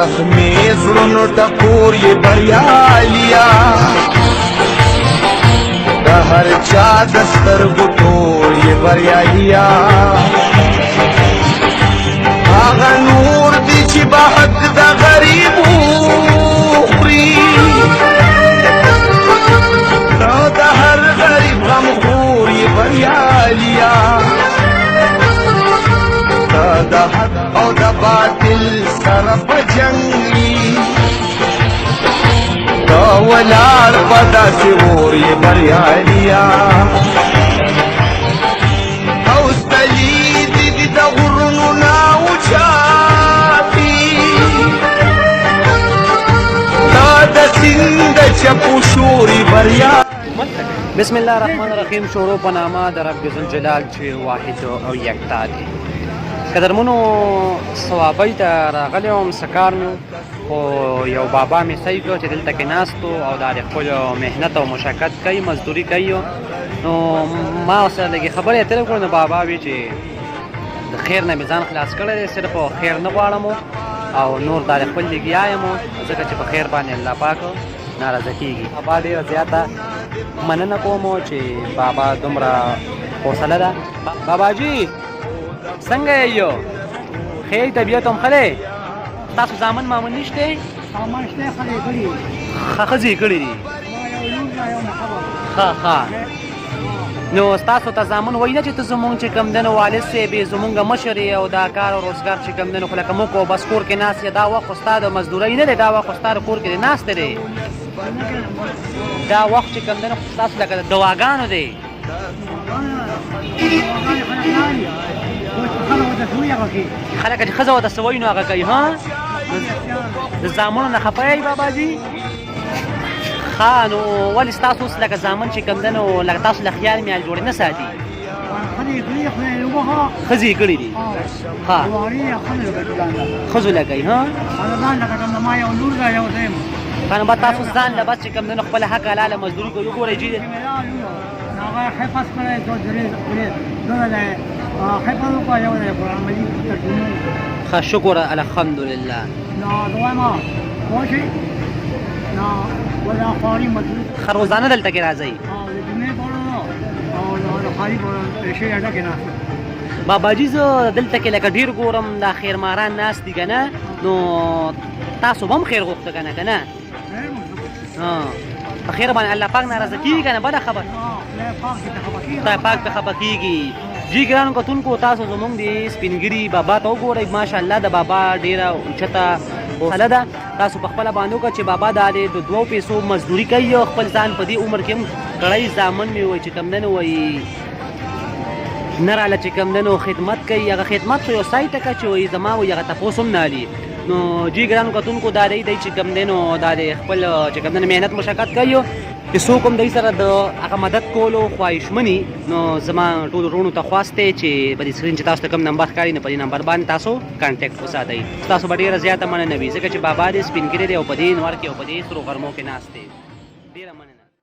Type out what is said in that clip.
زخمی زړونو ټکور یې بریالیا د هر چا د سترګو تور یې بریالیا هغه نور دی چې به حق د غریبو خوري د هر غریب غمخور یې بریالیا د حق او د باطل سره په جنګ وي د ولاړ په داسې اور یې بریالیا اوستلي دي د غرونو نه اوچاتي دا د سیند د چپو شور یې بریالیا بسم الله الرحمن الرحیم. شروع په نامه د رب ذوالجلال چې واحد او یکتا دی. قدرمنو ثوابۍ ته راغلی وم، څه کار مې خو یو بابا مې صحیح کړو چې دلته کې ناست و او دا د خپلو محنت او مشقت کوي، مزدوري کوي. نو ما ورسره لږې خبرې اترې وکړو. نو بابا وی چې د خیر نه مې ځان خلاص کړی دی، صرف خیر نه غواړم او نور دا د خپل لګیا یم، ځکه چې په خیر باندې الله پاک ناراضه کېږي. بابا ډېره زیاته مننه کوم چې بابا دومره حوصله ده. باباجي څنګه یې؟ ښې طبیعت هم ښه دی؟ تاسو زامن مامن نشته؟ زامن شته، ښځې کړي دي. ښځې کړي دي. ښه ښه. نو ستاسو ته زامن وایي نه چې ته زمونږ چې کوم دی نو والد صاحب یې زمونږ مشر یې او دا کار او روزګار چې کوم دی نو خو لکه موږ خو بس کور کې ناست یې، دا وخت خو ستا د مزدورۍ نه دی، دا وخت خو ستا د کور کې دی ناستی دی. دا وخت چې کوم دی نو خو ستاسو لکه د دواګانو دی. خلک چې ښځه ورته څه وایي نو هغه کوي. ها د زامنو نه خفه یې باباجي؟ ښه. نو ولې ستاسو اوس لکه زامن چې کوم دی نو لکه تاسو له خیال میال جوړې نه ساتي؟ ښځې یې کړي دي. ښه ښځو له کوي. ها ښه. نو به تاسو ځان له بس چې کوم دی نو خپله حق حلاله مزدوري کوي. وګورئ جي ښه شکر الحمدلله. ښه روزانه دلته کې راځئ؟ باباجي زه دلته کې لکه ډېر ګورم دا خیرماران ناست دي که نه، نو تاسو به هم خیر غوښته که نه که نه؟ په خیر باندې الله پاک ناراضه کېږي که نه؟ بله خبر خدای پاک ته خفه کېږي. جی ګرانو کتونکو، تاسو زموږ د سپینګري بابا ته وګورئ. ماشاءالله د بابا ډېره اوچته حوصله ده. تاسو په خپله باندې وکړه چې بابا دا د 2 پیسو مزدوري کوي او خپل ځان په دې عمر کې هم کړی زامن مې وایي چې کوم دی نو وایي نه راله چې کوم دی نو خدمت کوي. هغه خدمت خو یو سای ته که چې وایي زما وایي هغه تپوس هم نه علي. نو جی ګرانو کتونکو دا دی چې کوم دی نو دا د خپل چې کوم دی محنت مشقت کوي چې څوک هم دی سره د هغه مدد کولو خواهشمني. نو زما ټولو وروڼو ته خواست دی چې په دې سکرین چې تاسو ته کوم نمبر ښکاري نو په دې نمبر باندې تاسو کانټیکټ وساتئ. تاسو به ډېره زیاته مننه وي ځکه چې بابا دې سپین ږیری دی او په دې انوار کې او په دې سرو غرمو کې ناست دی.